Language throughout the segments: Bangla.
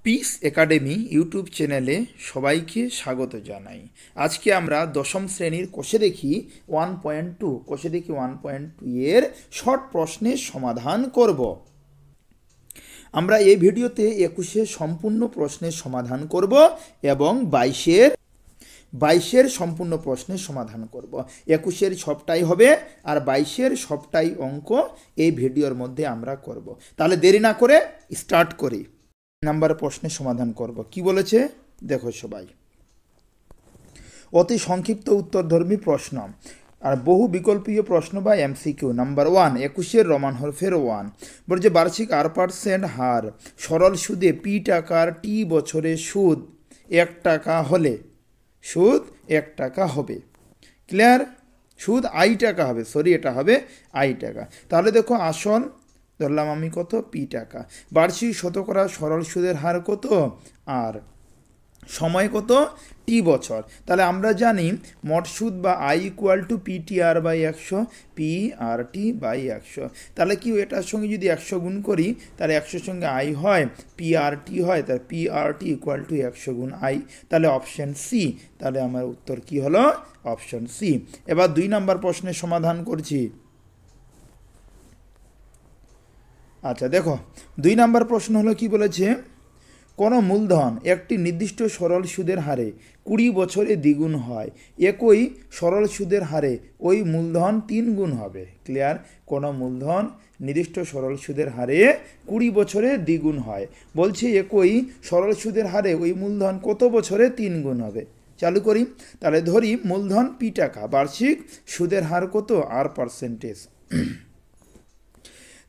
পিস একাডেমি ইউটিউব চ্যানেলে সবাইকে স্বাগত জানাই। আজকে আমরা দশম শ্রেণীর কোষে দেখি 1.2 এর শর্ট প্রশ্নের সমাধান করব। আমরা এই ভিডিওতে 21-এর সম্পূর্ণ প্রশ্নের সমাধান করব এবং 22-এর সম্পূর্ণ প্রশ্নের সমাধান করব। 21-এর সবটাই হবে আর 22-এর সবটাই অঙ্ক এই ভিডিওর মধ্যে আমরা করব। তাহলে দেরি না করে স্টার্ট করি। নাম্বার প্রশ্নের সমাধান করব। কি বলেছে দেখো সবাই। অতি সংক্ষিপ্ত উত্তরধর্মী প্রশ্ন আর বহু বিকল্পীয় প্রশ্ন বা এমসিকিউ। নাম্বার 1, 21-এর রোমান হরফের 1 বলছে বার্ষিক 8% হার সরল সুদে পি টাকার টি বছরে সুদ 1 টাকা হলে সুদ 1 টাকা হবে। ক্লিয়ার? সুদ আই টাকা হবে, সরি এটা হবে আই টাকা। তাহলে দেখো আসল ধরলাম আমি কত, পি টাকা। বার্ষিক শতকরা সরল সুদের হার কত, আর সময় কত, টি বছর। তাহলে আমরা জানি মোট সুদ বা I equal to P T R by 100, P R T by 100। তাহলে কি এটার সঙ্গে যদি 100 গুণ করি তাহলে 100-এর সঙ্গে আই হয়, পি আর টি হয়, তাহলে P R T equal to 100 গুণ আই। তাহলে অপশন সি। তাহলে আমার উত্তর কি হলো, অপশন সি। এবার 2 নম্বর প্রশ্নের সমাধান করছি। আচ্ছা দেখো 2 নম্বর প্রশ্ন হলো কি বলেছে, কোনো মূলধন একটি নির্দিষ্ট সরল সুদের হারে 20 বছরে দ্বিগুণ হয়, একই সরল সুদের হারে ওই মূলধন 3 গুণ হবে। ক্লিয়ার? কোনো মূলধন নির্দিষ্ট সরল সুদের হারে 20 বছরে দ্বিগুণ হয়, বলছে একই সরল সুদের হারে ওই মূলধন কত বছরে 3 গুণ হবে। চালু করি। তাহলে ধরি মূলধন পি টাকা, বার্ষিক সুদের হার কত, আর পার্সেন্টেজ।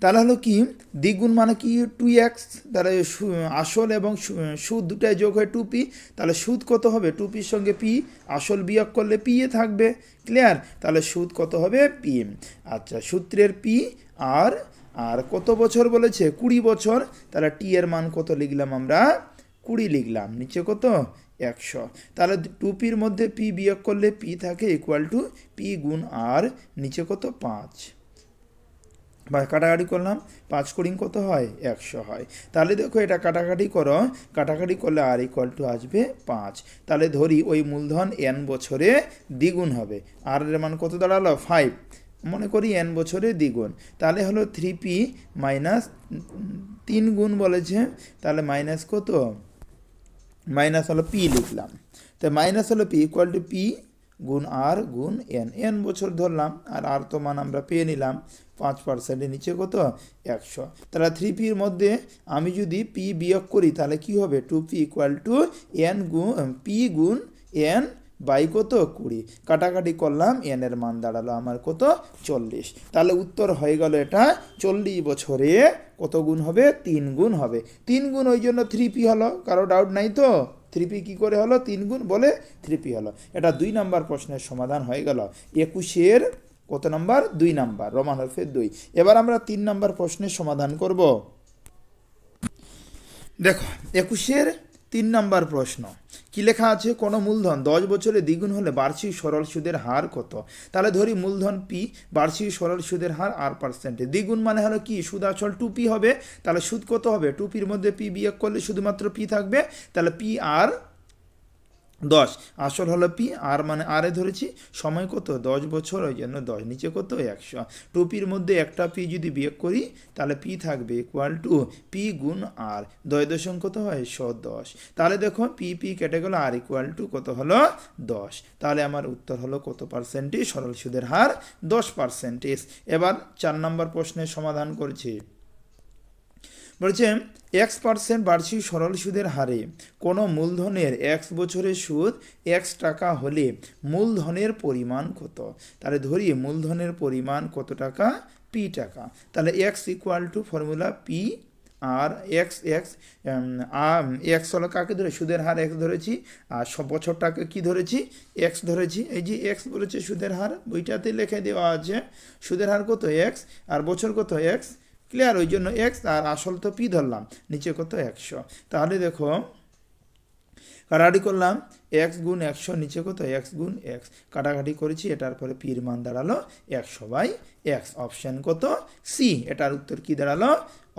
তাহলে হলো কি দ্বিগুণ মানে কি 2x, তাহলে আসল এবং সুদ দুটাই যোগ হয় 2p। তাহলে সুদ কত হবে, 2pর সঙ্গে p, আসল বিয়োগ করলে p এ থাকবে। ক্লিয়ার? তাহলে সুদ কত হবে, p। আচ্ছা সূত্রের p আর আর কত বছর বলেছে, 20 বছর। তাহলে t এর মান কত লিখলাম আমরা, 20 লিখলাম, নিচে কত 100। তাহলে 2pর মধ্যে p বিয়োগ করলে p থাকে ইকুয়াল টু p গুণ আর, নিচে কত 5। বা কাটাকাটি করলাম, 5 কুড়ি কত হয়, 100 হয়। তাহলে দেখো এটা কাটাকাটি করো, কাটাকাটি করলে আর ইকুয়াল টু আসবে 5। তাহলে ধরি ওই মূলধন n বছরে দ্বিগুণ হবে, আর এর মান কত দাঁড়ালো 5, মনে করি n বছরে দ্বিগুণ। তাহলে হলো 3p মাইনাস 3 গুণ বলেছে, তাহলে মাইনাস কত, মাইনাস হলো p লিখলাম। তো মাইনাস হলো p ইকুয়াল টু p গুণ আর গুণ n বছর ধরলাম, আর তো মান আমরা পেয়ে নিলাম 5%, নিচে কত 100। তাহলে 3pর মধ্যে আমি যদি p বিয়োগ করি তাহলে কি হবে, 2p ইকুয়াল টু n গুণ p গুণ n বাই কত 20। কাটাকাটি করলাম, n এর মান দাঁড়ালো আমার কত 40। তাহলে উত্তর হয়ে গেল এটা 40 বছরে কত গুণ হবে, 3 গুণ হবে। 3 গুণ ওই জন্য 3p হলো, কারো ডাউট নাই তো? 3p কী করে হলো, 3 গুণ বলে 3p হলো। এটা 2 নম্বর প্রশ্নের সমাধান হয়ে গেল। 21-এর কত নাম্বার, 2 নাম্বার, রোমান হরফের 2। এবার আমরা 3 নম্বর প্রশ্নের সমাধান করব। দেখো 21-এর 3 নম্বর প্রশ্ন কি লেখা আছে, কোনো মূলধন 10 বছরে দ্বিগুণ হলে বার্ষিক সরল সুদের হার কত। তাহলে ধরি মূলধন পি, বার্ষিক সরল সুদের হার আর পার্সেন্টেজ। দ্বিগুণ মানে হলো কি, সুদ আসল 2p হবে। তাহলে সুদ কত হবে, 2pর মধ্যে p বিয়োগ করলে শুধুমাত্র p থাকবে। তাহলে p আর 10, আসল হলো পি, আর মানে আরে ধরেছি, সময় কত 10 বছর, ওই জন্য 10, নিচে কত 100। 2pর মধ্যে একটা পি যদি বিয়োগ করি তাহলে পি থাকবে ইকুয়াল টু পি গুণ আর, 10 দশম কত হয় 110। তাহলে দেখো পি কেটে গেল, আর ইকুয়াল টু কত হলো 10। তাহলে আমার উত্তর হলো কত পার্সেন্টেজ, সরল সুদের হার 10%। এবার 4 নম্বর প্রশ্নের সমাধান করছি। বলছে x% বার্ষিক সরল সুদের হারে কোনো মূলধনের 1 বছরের সুদ 1 টাকা হলে মূলধনের পরিমাণ কত। তাহলে ধরি মূলধনের পরিমাণ কত টাকা, p টাকা। তাহলে x equal to formula p আর x হলো কাকে ধরে, সুদের হার x ধরেছি, আর বছরটাকে কি ধরেছি, x ধরেছি। এই যে x বলেছে সুদের হার, বইটাতে লিখে দেওয়া আছে সুদের হার কত x, আর বছর কত x। ক্লিয়ার? ওই জন্য x, আর আসল তো p ধরলাম, নিচে কত 100। তাহলে দেখো কাটাকাটি করলাম, x গুণ 100, নিচে কত x গুণ x, কাটাকাটি করেছি, এটার পরে পির মান দাঁড়ালো 100/x। অপশান কত, সি। এটার উত্তর কি দাঁড়ালো,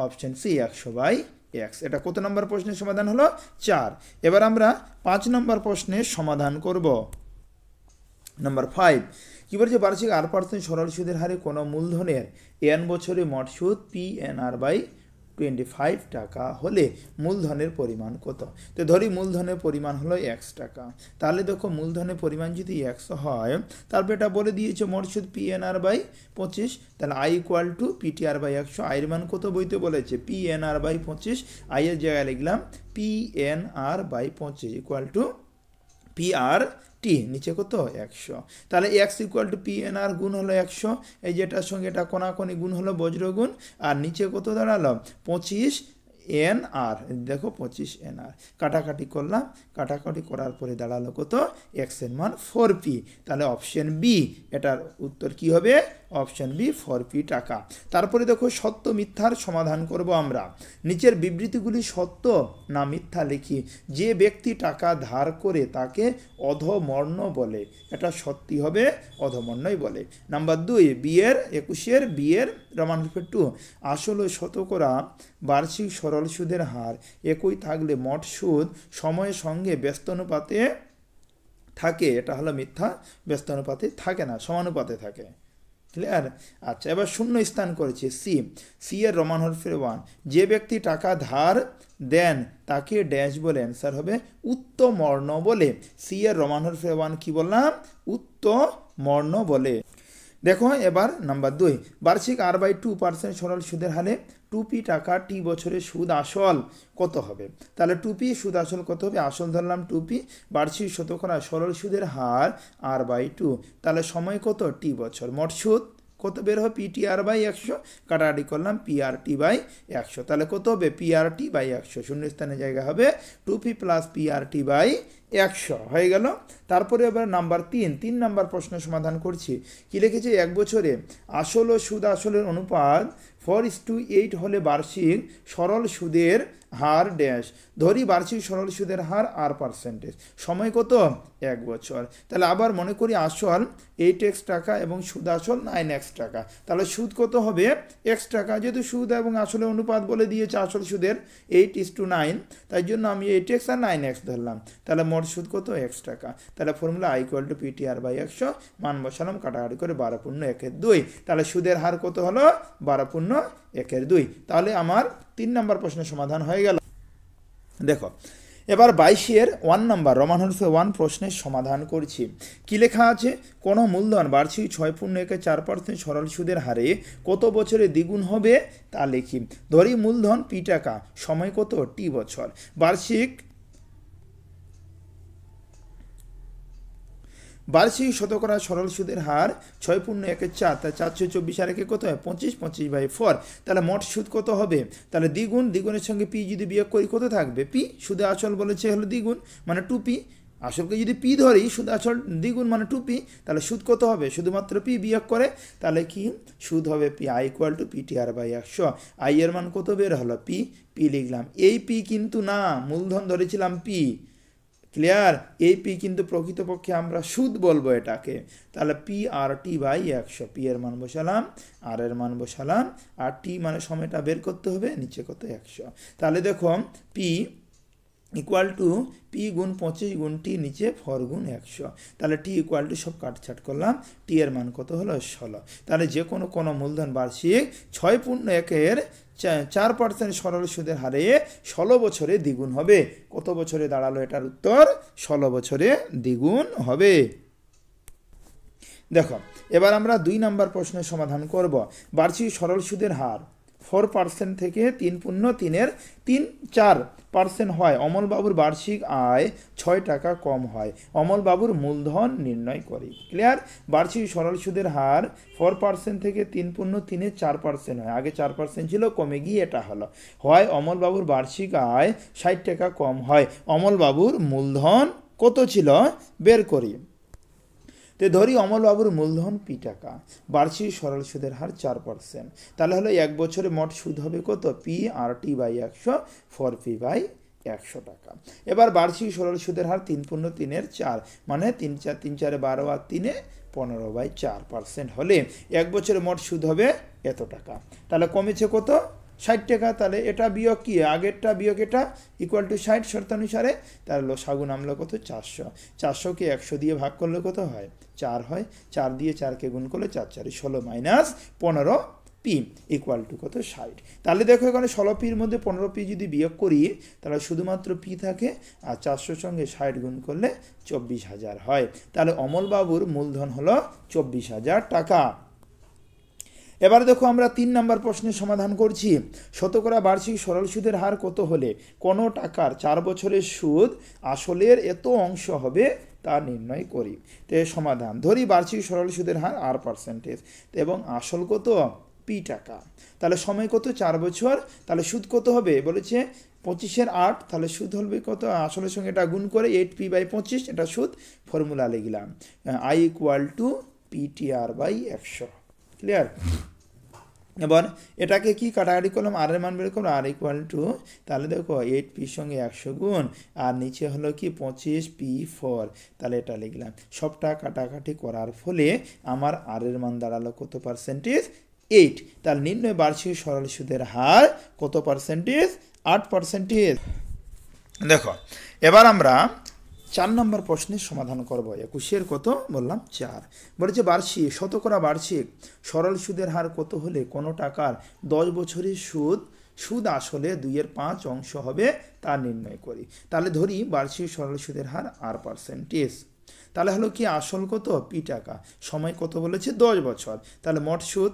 অপশান সি 100/x। এক্স। এটা কত নম্বর প্রশ্নের সমাধান হলো? 4। এবার আমরা 5 নম্বর প্রশ্নের সমাধান করব। নাম্বার 5 কি বলছে, বার্ষিক 8% সরল সুদের হারে কোনো মূলধনের n বছরে মোট সুদ PNR/25 টাকা হলে মূলধনের পরিমাণ কত? তো ধরি মূলধনের পরিমাণ হলো x টাকা, তাহলে দেখো মূলধনের পরিমাণ যদি x হয়, তারপর এটা বলে দিয়েছে মোট সুদ PNR/25, তাহলে I = PTR/100। I এর মান কত বইতে বলেছে? PNR/25। I এর জায়গায় লিখলাম PNR/25 = PRT, নিচে কত? 100। তাহলে x = PNR গুণ হলো 100, এই যেটার সঙ্গে এটা কোনাকুনি গুণ হলো বজ্রগুণ, আর নিচে কত দাঁড়ালো? 25 NR। দেখো 25 NR কাটাকাটি করলাম, কাটাকাটি করার পরে দাঁড়ালো কত? x এর মান 4p। তাহলে অপশন বি, এটার উত্তর কি হবে? অপশন বি 4p টাকা। তারপরে দেখো সত্য মিথ্যার সমাধান করব আমরা। নিচের বিবৃতিগুলি সত্য না মিথ্যা লিখি। যে ব্যক্তি টাকা ধার করে তাকে অধমর্ণ বলে, এটা সত্যি হবে, অধমর্ণই বলে। নাম্বার 2 21 বিয়ের রোমান 2 আসল ও শতকরা বার্ষিক সরল সুদের হার একই থাকলে মোট সুদ সময়ের সঙ্গে ব্যস্তানুপাতে থাকে, এটা হলো মিথ্যা, ব্যস্তানুপাতে থাকে না, সমানুপাতে থাকে। ক্লিয়ার? আচ্ছা, এবার শূন্য স্থান করেছি সি এর রোমান হরফের 1। যে ব্যক্তি টাকা ধার দেন তাকে ড্যাশ বলে, অ্যান্সার হবে উত্তমর্ণ বলে। সি এর রোমান হরফের 1 কি বললাম? উত্তমর্ণ বলে। দেখো এবার নাম্বার 2 বার্ষিক R/2% সরল সুদের হারে 2p টাকা t বছরের সুদ আসল কত হবে? তাহলে 2p সুদ আসল কত হবে? আসল ধরলাম 2p, বার্ষিক শতকরা সরল সুদের হার R/2, তাহলে সময় কত? t বছর। মোট সুদ কত বের হবে? PTR/100, কাটাকাটি করলাম PRT/100, তাহলে কত হবে? PRT/100, শূন্যস্থানে জায়গা হবে 2p + PRT/100 হয়ে গেল। তারপরে এবার নাম্বার 3 নাম্বার প্রশ্ন সমাধান করছি। কি লিখেছে? এক বছরে আসল ও সুদ আসলের অনুপাত 4:8 হলে বার্ষিক সরল সুদের হার ড্যাশ। ধরি বার্ষিক সরল সুদের হার R%, সময় কত? 1 বছর। তাহলে আবার মনে করি আসল 8x টাকা এবং সুদ আসল 9x টাকা, তাহলে সুদ কত হবে? x টাকা। যেহেতু সুদ এবং আসলে অনুপাত বলে দিয়েছে আসল সুদের 8:9, তাই জন্য আমি 8x আর 9x ধরলাম, তাহলে মোট সুদ কত? x টাকা। তাহলে ফর্মুলা I = PTR/100, মান বসালাম, কাটাকাটি করে 12/1/2, তাহলে সুদের হার কত হলো? 12/1/2। তাহলে আমার 3 নম্বর প্রশ্নের সমাধান হয়ে গেল। দেখো এবার 22 1 নম্বর রোমান হরফে 1 প্রশ্নের সমাধান করছি। কি লেখা আছে? কোনো মূলধন বার্ষিক 6.4% সরল সুদের হারে কত বছরে দ্বিগুণ হবে তা লিখি। ধরি মূলধন p টাকা, সময় কত? t বছর। বার্ষিক শতকরা সরল সুদের হার 6.1/4, তাই 424 আর একে কত হয়? 25, 25/4, তাহলে মোট সুদ কত হবে? তাহলে দ্বিগুণের সঙ্গে পি যদি বিয়োগ করি কত থাকবে? পি। সুদে আসল বলেছে হলো দ্বিগুণ মানে 2p, আসলকে যদি পি ধরি সুদ আসল দ্বিগুণ মানে 2p, তাহলে সুদ কত হবে? শুধুমাত্র পি বিয়োগ করে, তাহলে কি সুদ হবে? P I = PTR/100। I এর মান কত বের হলো? পি লিখলাম। এই পি কিন্তু না, মূলধন ধরেছিলাম পি। ক্লিয়ার? এই পি কিন্তু প্রকৃতপক্ষে আমরা সুদ বলবো এটাকে। তাহলে PRT/100, পি এর মান বসালাম, আর এর মান বসালাম, আর টি মানে সময়টা বের করতে হবে, নিচে কত? 100। তাহলে দেখো পি = p গুণ 25 গুণ t, নিচে 4 গুণ 100, তাহলে t = সব কাটছাট করলাম, t এর মান কত হলো? 16। তাহলে যে কোনো মূলধন বার্ষিক 6.4% সরল সুদের হারে 16 বছরে দ্বিগুণ হবে। কত বছরে দাঁড়ালো? এটার উত্তর 16 বছরে দ্বিগুণ হবে। দেখো এবার আমরা 2 নম্বর প্রশ্নের সমাধান করব। বার্ষিক সরল সুদের হার 4% থেকে 3.4% হয়। অমলবাবুর বার্ষিক আয় 6 টাকা কম হয়। অমলবাবুর মূলধন নির্ণয় করি। ক্লিয়ার? বার্ষিক সরল সুদের হার 4% থেকে 3.4% হয়। আগে 4% ছিল, কমে গিয়ে এটা হলো। হয় অমলবাবুর বার্ষিক আয় 60 টাকা কম হয়। অমলবাবুর মূলধন কত ছিল? বের করি। তো ধরি অমলবাবুর মূলধন p টাকা, বার্ষিক সরল সুদের হার 4%, তাহলে হলো 1 বছরে মোট সুদ হবে কত? PRT/100, 4p/100 টাকা। এবার বার্ষিক সরল সুদের হার 3.3/4, মানে 3 4 3 4 12 আর 3 15/4% হলে 1 বছরে মোট সুদ হবে এত টাকা। তাহলে কমেছে কত? 60 টাকা, তাহলে এটা বিয়োগ কি আগেরটা বিয়োগ এটা ইকুয়াল টু 60 শর্তানুসারে, তাহলে লসাগু নামলো কত 400। 400কে 100 দিয়ে ভাগ করলে কত হয় 4 হয়, 4 দিয়ে 4কে গুণ করলে 4 4 16 মাইনাস 15 পি ইকুয়াল টু কত 60। তাহলে দেখো এখানে 16 পির মধ্যে 15 পি যদি বিয়োগ করি তাহলে শুধুমাত্র পি থাকে, আর 400 সঙ্গে 60 গুণ করলে 24,000 হয়। তাহলে অমলবাবুর মূলধন হলো 24,000 টাকা। এবার দেখো আমরা 3 নম্বর প্রশ্নের সমাধান করছি। শতকরা বার্ষিক সরল সুদের হার কত হলে কোনো টাকার 4 বছরের সুদ আসলের এত অংশ হবে তা নির্ণয় করি। তো এর সমাধান, ধরি বার্ষিক সরল সুদের হার R%, এবং আসল কত পি টাকা, তাহলে সময় কত 4 বছর, তাহলে সুদ কত হবে বলেছে 25-এর 8, তাহলে সুদ হবে কত আসলের সঙ্গে এটা গুণ করে 8p/25, এটা সুদ, ফর্মুলা লিখলাম I equal to PTR/100। Clear? এবার এটাকে কি কাটাকাটি করলাম, আর এর মান বের করলাম আর ইকুয়াল টু, তাহলে দেখো 8p সঙ্গে 100 গুণ, আর নিচে হলো কি 25p4, তাহলে এটা লিখলাম। সবটা কাটাকাটি করার ফলে আমার আর এর মান দাঁড়ালো কত পার্সেন্টেজ 8। তাহলে নির্ণয় বার্ষিক সরল সুদের হার কত পার্সেন্টেজ 8%। দেখো এবার আমরা 4 নম্বর প্রশ্নের সমাধান করব। 21-এর কত বললাম 4, বলেছে বার্ষিক শতকরা বার্ষিক সরল সুদের হার কত হলে কোনো টাকার 10 বছরের সুদ আসলে 2/5 অংশ হবে তা নির্ণয় করি। তাহলে ধরি বার্ষিক সরল সুদের হার R%, তাহলে হলো কি আসল কত পি টাকা, সময় কত বলেছে 10 বছর, তাহলে মোট সুদ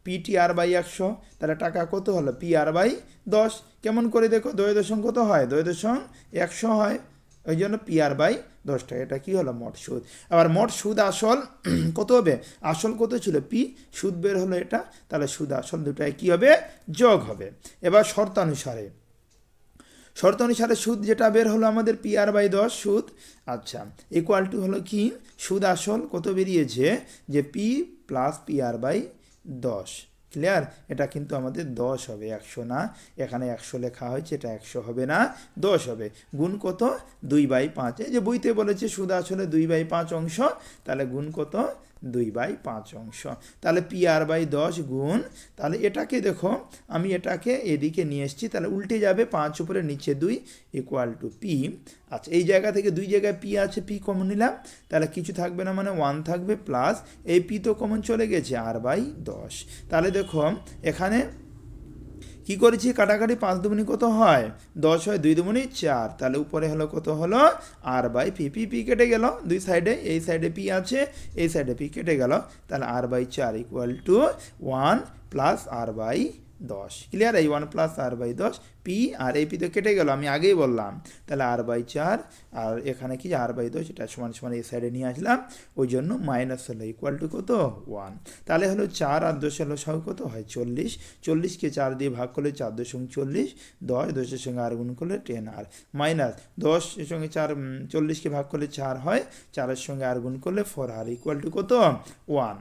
PTR/100, তাহলে টাকা কত হলো PR/10। কেমন করে দেখো 2 কত হয় 2.100 হয়, ওই জন্য PR/10 টাকা, এটা কি হলো মোট সুদ। আবার মোট সুদ আসল কত হবে, আসল কত ছিল পি, সুদ বের হলো এটা, তাহলে সুদ আসল দুটাই কি হবে যোগ হবে। এবার শর্তানুসারে সুদ যেটা বের হলো আমাদের PR/10 সুদ, আচ্ছা ইকুয়াল টু হলো কি সুদ আসল কত বেরিয়েছে যে P প্লাস PR/10। ক্লিয়ার? এটা কিন্তু আমাদের 10 হবে, 100 না, এখানে 100 লেখা হয়েছে, এটা 100 হবে না 10 হবে, গুণ কত 2/5, এই যে বইতে বলেছে সুদ আসলে 2/5 অংশ, তাহলে গুণ কত 2/5 অংশ, তাহলে PR/10 গুণ, তাহলে এটাকে দেখো আমি এটাকে এদিকে নিয়ে এসেছি, তাহলে উল্টে যাবে 5 উপরে নিচে 2 ইকুয়াল টু পি। আচ্ছা এই জায়গা থেকে 2 জায়গায় পি আছে, পি কমন নিলাম, তাহলে কিছু থাকবে না, মানে 1 থাকবে, প্লাস এই পি তো কমন চলে গেছে R/10। তাহলে দেখো এখানে কি করেছি কাটাকাটি, 5 দুগুণি কত হয় 10 হয়, 2 দুগুণি 4, তাহলে উপরে হলো কত হলো R/P, পি কেটে গেল দুই সাইডে, এই সাইডে পি আছে এই সাইডে পি কেটে গেল, তাহলে R/4 equal to 1 plus R/10। Clear? এই 1 প্লাস R/10 পি, আর এই পি তো কেটে গেল আমি আগেই বললাম, তাহলে R/4, আর এখানে কি R/10, এটা সমান সমান এই সাইডে নিয়ে আসলাম, ওই জন্য মাইনাস হলো ইকুয়াল টু কত 1। তাহলে হলো 4 আর 10 হলো সহ কত হয় 40, 40কে 4 দিয়ে ভাগ করলে 4×40, 10 সঙ্গে আর গুণ করলে 10R, মাইনাস 10 সঙ্গে 4 40কে ভাগ করলে 4 হয়, 4-এর সঙ্গে আর গুণ করলে 4R ইকুয়াল টু কত 1।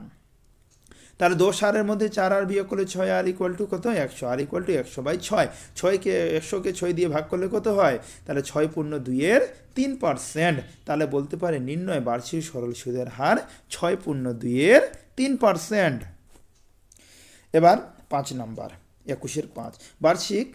তাহলে 10R এর মধ্যে 4R বিয়োগ করলে 6R ইকুয়াল টু কত 100, R ইকুয়াল টু 100/6, 6কে 100কে 6 দিয়ে ভাগ করলে কত হয়, তাহলে 6/2 3%। তাহলে বলতে পারে নির্ণয় বার্ষিক সরল সুদের হার 6/2 3%। এবার 5 নম্বর 21-এর 5, বার্ষিক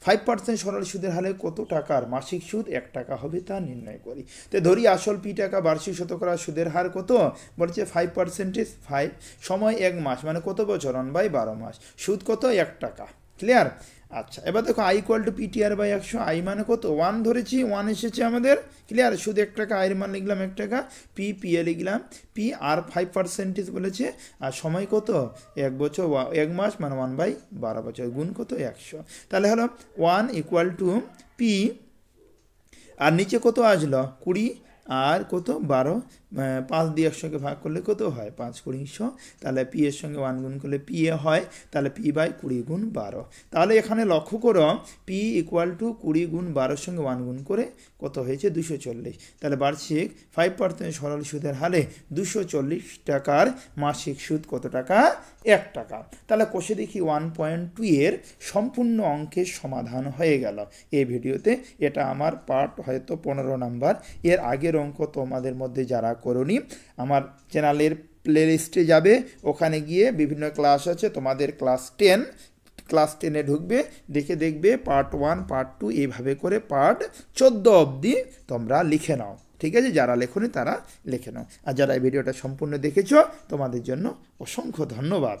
5% সরল সুদের হারে কত টাকার মাসিক সুদ 1 টাকা হবে তা নির্ণয় করি। তো ধরি আসল পি টাকা, বার্ষিক শতকরা সুদের হার কত বলছে 5%, 5 সময় 1 মাস, মানে কত বছর 1/12 মাস, সুদ কত 1 টাকা। ক্লিয়ার? আচ্ছা এবার দেখো I equal to PTR/100, I মানে কত 1 ধরেছি, 1 এসেছে আমাদের। ক্লিয়ার? সুদ 1 টাকা, আয়ের মান লিখলাম 1 টাকা, পি এ লিখলাম পি, আর 5% বলেছে, আর সময় কত 1 বছর 1 মাস, মানে 1/12 বছর, গুণ কত 100, তাহলে হলো 1 ইকুয়াল টু পি, আর নিচে কত আসলো 20 আর কত 12, 5 দিয়ে 100কে ভাগ করলে কত হয় 5×20, তাহলে পি এর সঙ্গে 1 গুণ করলে পি এ হয়, তাহলে P/20 গুণ 12। তাহলে এখানে লক্ষ্য করো পি ইকুয়াল টু 20 গুণ 12-এর সঙ্গে 1 গুণ করে কত হয়েছে 240। তাহলে বার্ষিক 5% সরল সুদের হারে 240 টাকার মাসিক সুদ কত টাকা 1 টাকা। তাহলে কষে দেখি 1.2 এর সম্পূর্ণ অঙ্কের সমাধান হয়ে গেল এই ভিডিওতে। এটা আমার পার্ট হয়তো 15 নাম্বার, এর আগের অঙ্ক তোমাদের মধ্যে যারা করনি আমার চ্যানেলের প্লেলিস্টে যাবে, ওখানে গিয়ে বিভিন্ন ক্লাস আছে, তোমাদের ক্লাস 10 ক্লাস 10-এ ঢুকবে, দেখে দেখবে পার্ট 1 পার্ট 2 এইভাবে করে পার্ট 14 অবধি তোমরা লিখে নাও। ঠিক আছে, যারা লেখনি তারা লিখে নাও। আর যারা এই ভিডিওটা সম্পূর্ণ দেখেছো তোমাদের জন্য অসংখ্য ধন্যবাদ।